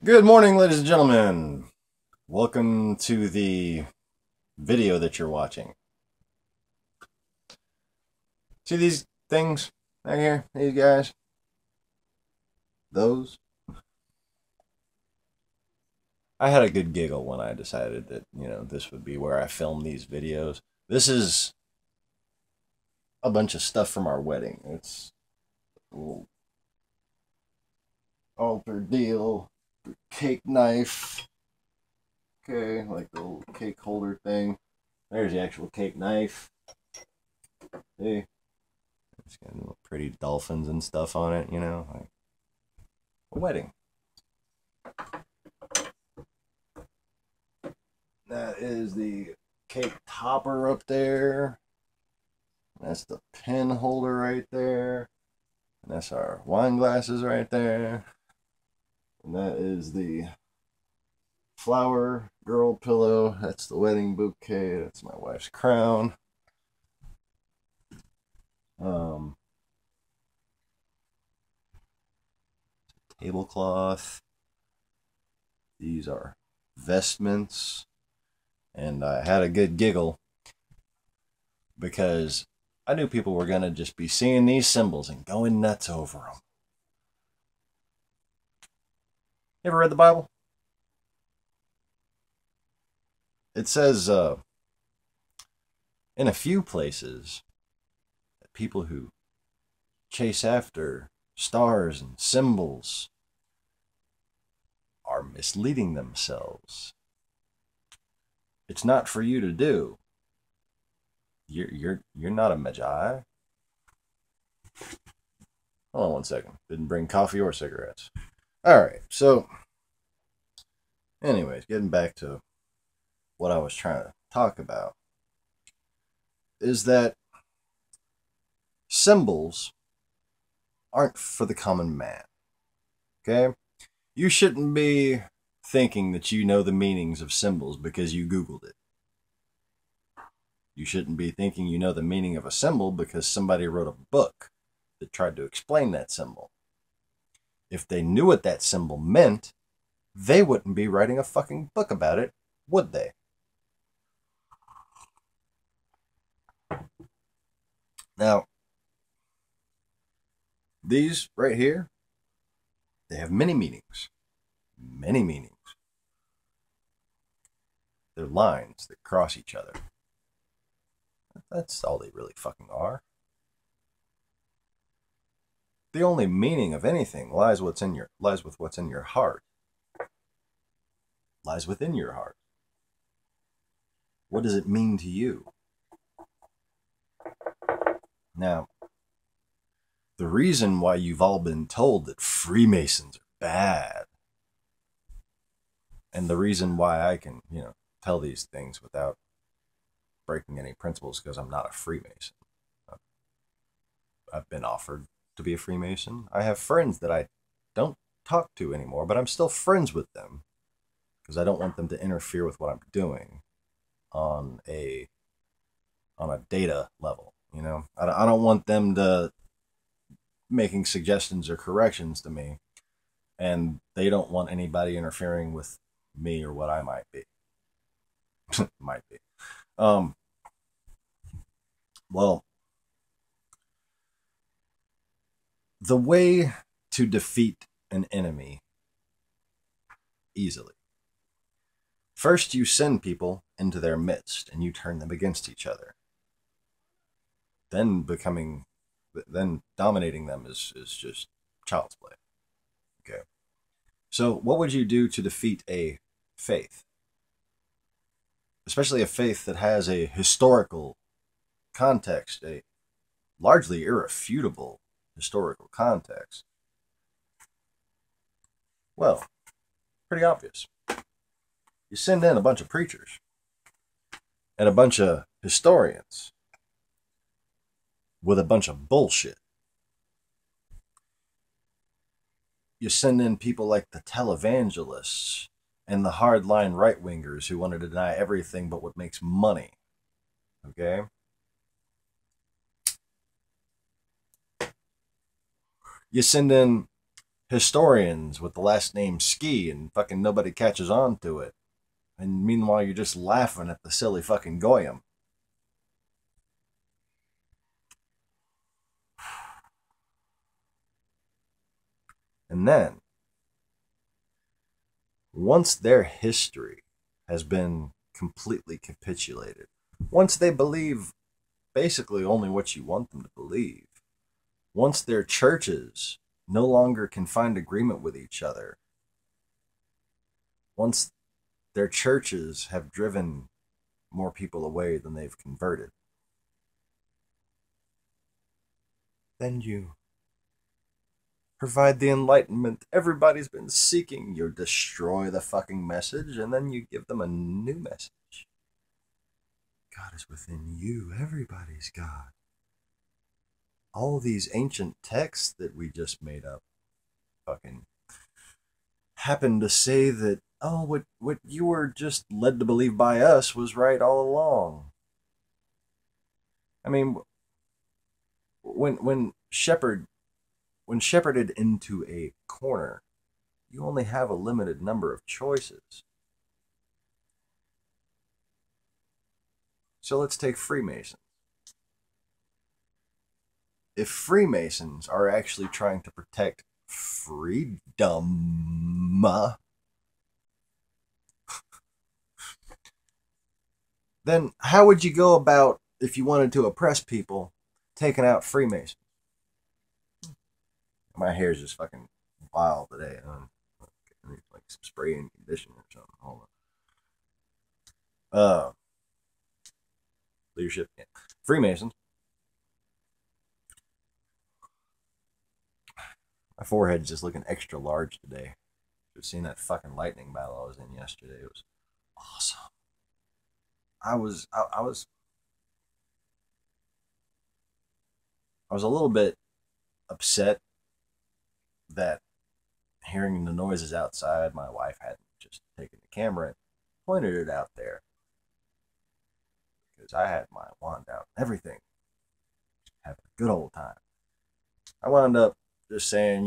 Good morning, ladies and gentlemen. Welcome to the video that you're watching. See these things right here? These guys? Those? I had a good giggle when I decided that, this would be where I film these videos. This is a bunch of stuff from our wedding. It's a little altar deal, cake knife. Okay, like the little cake holder thing. There's the actual cake knife. See? It's got little pretty dolphins and stuff on it, like a wedding. That is the cake topper up there. That's the pen holder right there. And that's our wine glasses right there. And that is the flower girl pillow. That's the wedding bouquet. That's my wife's crown. Tablecloth. These are vestments. And I had a good giggle because I knew people were going to just be seeing these symbols and going nuts over them. You ever read the Bible? It says in a few places that people who chase after stars and symbols are misleading themselves. It's not for you to do. You're not a magi. Hold on one second. Didn't bring coffee or cigarettes. All right. So, anyways, getting back to what I was trying to talk about is that symbols aren't for the common man. Okay? You shouldn't be thinking that you know the meanings of symbols because you Googled it. You shouldn't be thinking you know the meaning of a symbol because somebody wrote a book that tried to explain that symbol. If they knew what that symbol meant, they wouldn't be writing a fucking book about it, would they? Now, these right here, they have many meanings. Many meanings. They're lines that cross each other. That's all they really fucking are. The only meaning of anything lies with what's in your heart. Lies within your heart. What does it mean to you? Now, the reason why you've all been told that Freemasons are bad, and the reason why I can, tell these things without breaking any principles, because I'm not a Freemason. I've been offered to be a Freemason. I have friends that I don't talk to anymore, but I'm still friends with them because I don't want them to interfere with what I'm doing on a data level. I don't want them to making suggestions or corrections to me, and they don't want anybody interfering with me or what I might be. Might be. Well, the way to defeat an enemy easily. First, you send people into their midst and you turn them against each other. Then dominating them is just child's play. Okay. So what would you do to defeat a faith? Especially a faith that has a historical context, a largely irrefutable historical context. Well, pretty obvious. You send in a bunch of preachers and a bunch of historians with a bunch of bullshit. You send in people like the televangelists and the hardline right-wingers who want to deny everything but what makes money. Okay? You send in historians with the last name Ski and fucking nobody catches on to it. And meanwhile, you're just laughing at the silly fucking Goyim. And then, once their history has been completely capitulated, once they believe basically only what you want them to believe, once their churches no longer can find agreement with each other, once their churches have driven more people away than they've converted, then you provide the enlightenment everybody's been seeking. You destroy the fucking message, and then you give them a new message. God is within you. Everybody's God. All these ancient texts that we just made up fucking happen to say that, oh, what you were just led to believe by us was right all along. I mean, when shepherded into a corner, you only have a limited number of choices. So let's take Freemasons. If Freemasons are actually trying to protect freedom, then how would you go about, if you wanted to oppress people, taking out Freemasons? My hair's just fucking wild today. I need like some spray and conditioner or something. Hold on. Leadership. Yeah. Freemasons. My forehead's just looking extra large today. You've seen that fucking lightning battle I was in yesterday. It was awesome. I was a little bit upset that hearing the noises outside, my wife hadn't just taken the camera and pointed it out there, because I had my wand out and everything, having a good old time. I wound up just saying,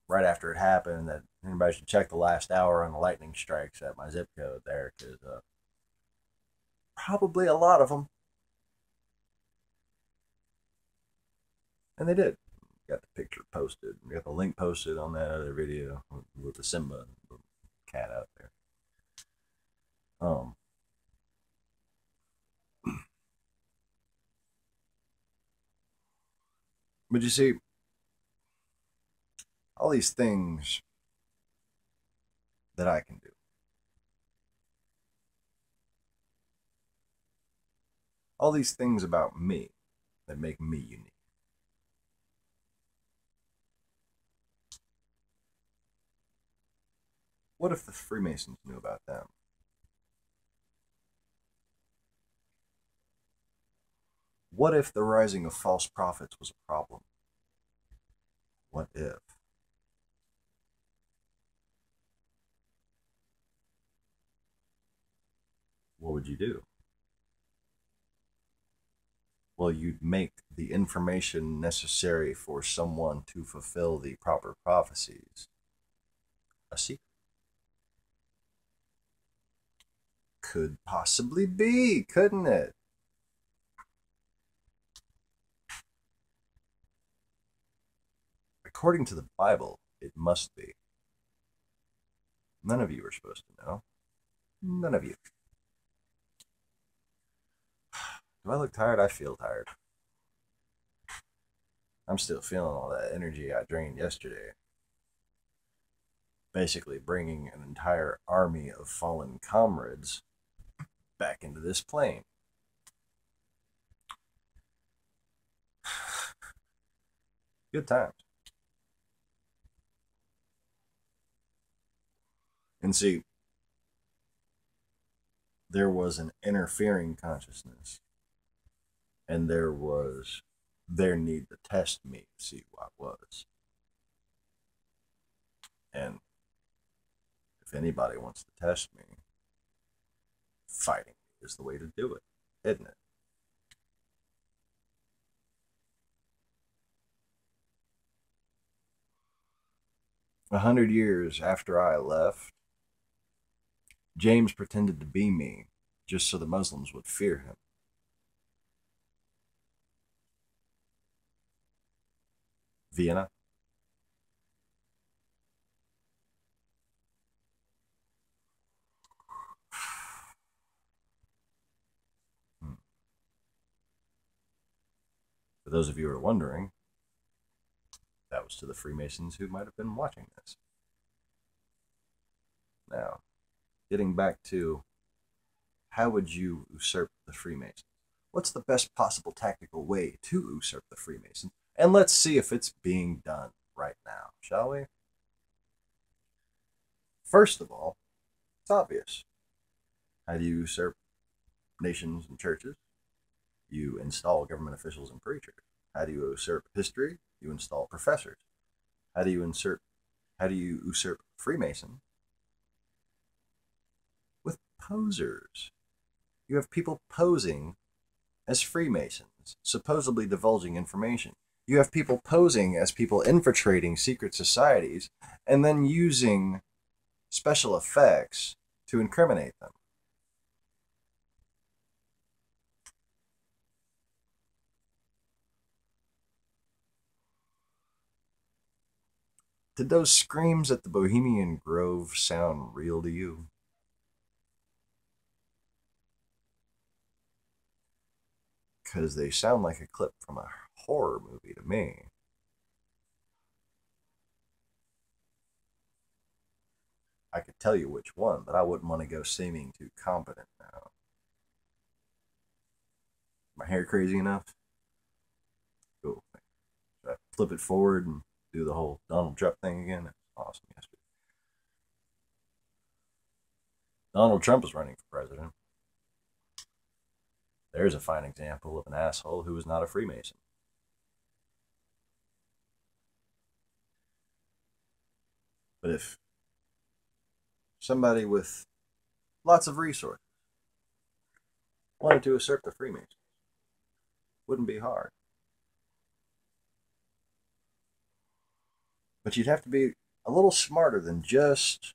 right after it happened, that anybody should check the last hour on the lightning strikes at my zip code there, because probably a lot of them. And they did. Got the picture posted. We got the link posted on that other video with the Simba cat out there. But you see, all these things that I can do, all these things about me that make me unique. What if the Freemasons knew about them? What if the rising of false prophets was a problem? What if? What would you do? Well, you'd make the information necessary for someone to fulfill the proper prophecies a secret. Could possibly be, couldn't it? According to the Bible, it must be. None of you are supposed to know. None of you. Do I look tired? I feel tired. I'm still feeling all that energy I drained yesterday. Basically bringing an entire army of fallen comrades back into this plane. Good times. And see, there was an interfering consciousness, and there was their need to test me to see who I was. And if anybody wants to test me, fighting is the way to do it, isn't it? 100 years after I left, James pretended to be me just so the Muslims would fear him. Vienna. For those of you who are wondering, that was to the Freemasons who might have been watching this. Now, getting back to how would you usurp the Freemasons? What's the best possible tactical way to usurp the Freemasons? And let's see if it's being done right now, shall we? First of all, it's obvious. How do you usurp nations and churches? You install government officials and preachers. How do you usurp history? You install professors. How do you usurp Freemasons? With posers. You have people posing as Freemasons, supposedly divulging information. You have people posing as people infiltrating secret societies and then using special effects to incriminate them. Did those screams at the Bohemian Grove sound real to you? Because they sound like a clip from a horror movie to me. I could tell you which one, but I wouldn't want to go seeming too competent now. My hair crazy enough? Cool. Should I flip it forward and do the whole Donald Trump thing again? That's awesome. Yesterday. Donald Trump is running for president. There's a fine example of an asshole who is not a Freemason. But if somebody with lots of resources wanted to usurp the Freemasons, wouldn't be hard. But you'd have to be a little smarter than just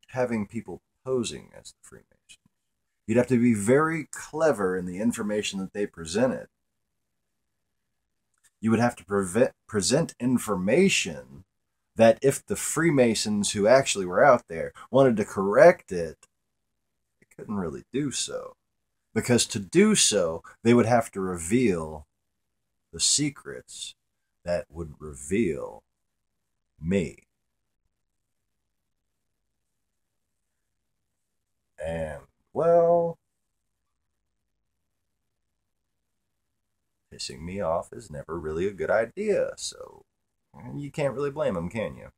having people posing as the Freemasons. You'd have to be very clever in the information that they presented. You would have to present information that if the Freemasons who actually were out there wanted to correct it, they couldn't really do so. Because to do so, they would have to reveal the secrets that would reveal me. And, well, pissing me off is never really a good idea, so you can't really blame them, can you?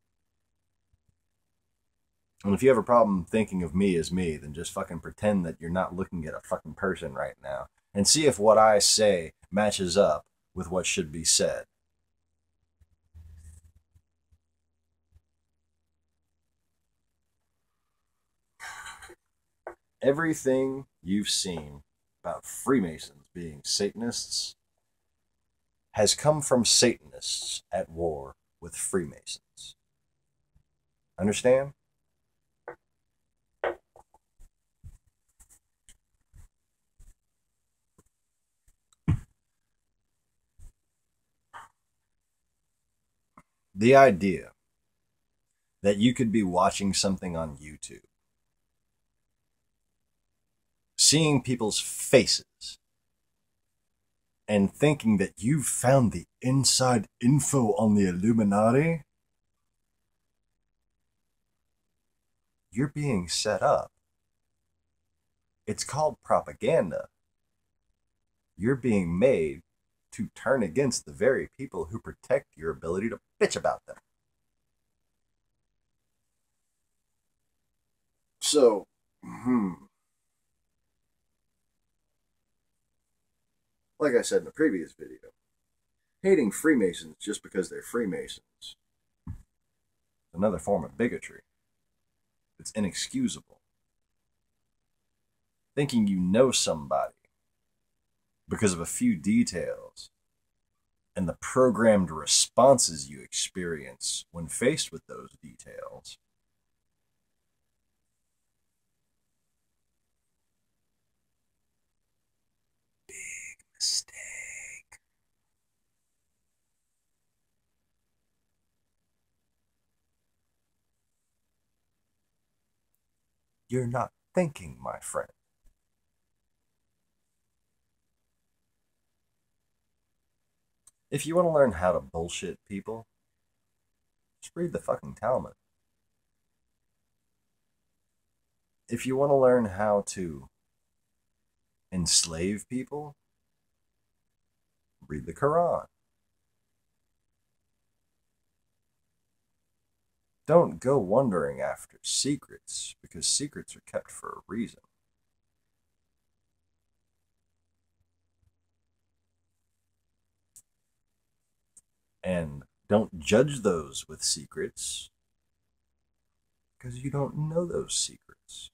And if you have a problem thinking of me as me, then just fucking pretend that you're not looking at a fucking person right now and see if what I say matches up with what should be said. Everything you've seen about Freemasons being Satanists has come from Satanists at war with Freemasons. Understand? The idea that you could be watching something on YouTube, seeing people's faces, and thinking that you've found the inside info on the Illuminati, you're being set up. It's called propaganda. You're being made to turn against the very people who protect your ability to bitch about them. So, like I said in the previous video, hating Freemasons just because they're Freemasons is another form of bigotry. It's inexcusable. Thinking you know somebody because of a few details and the programmed responses you experience when faced with those details. Big mistake. You're not thinking, my friend. If you want to learn how to bullshit people, just read the fucking Talmud. If you want to learn how to enslave people, read the Quran. Don't go wandering after secrets, because secrets are kept for a reason. And don't judge those with secrets, because you don't know those secrets.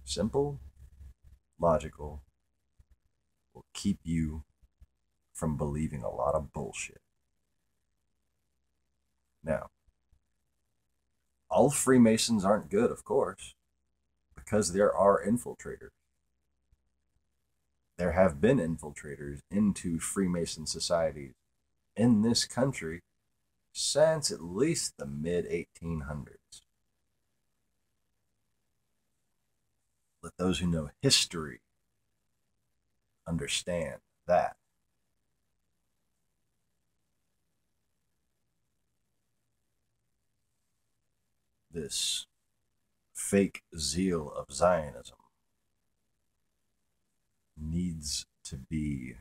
Simple, logical, will keep you from believing a lot of bullshit. Now, all Freemasons aren't good, of course, because there are infiltrators. There have been infiltrators into Freemason societies in this country since at least the mid-1800s. Let those who know history understand that. This fake zeal of Zionism needs to be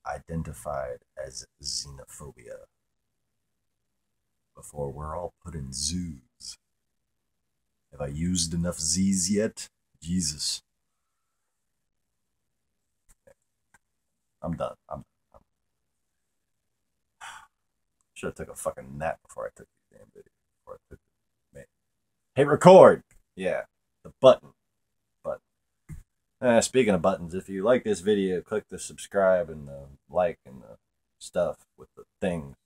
identified as xenophobia before we're all put in zoos. Have I used enough Z's yet? Jesus. I'm done. Should have took a fucking nap before I took these damn videos. Before I took it. Man. Hey, record! Yeah, the button. Speaking of buttons, if you like this video, click the subscribe and the like and the stuff with the things.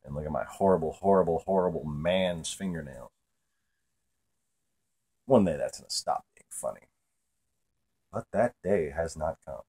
And look at my horrible, horrible, horrible man's fingernails. One day that's going to stop being funny. But that day has not come.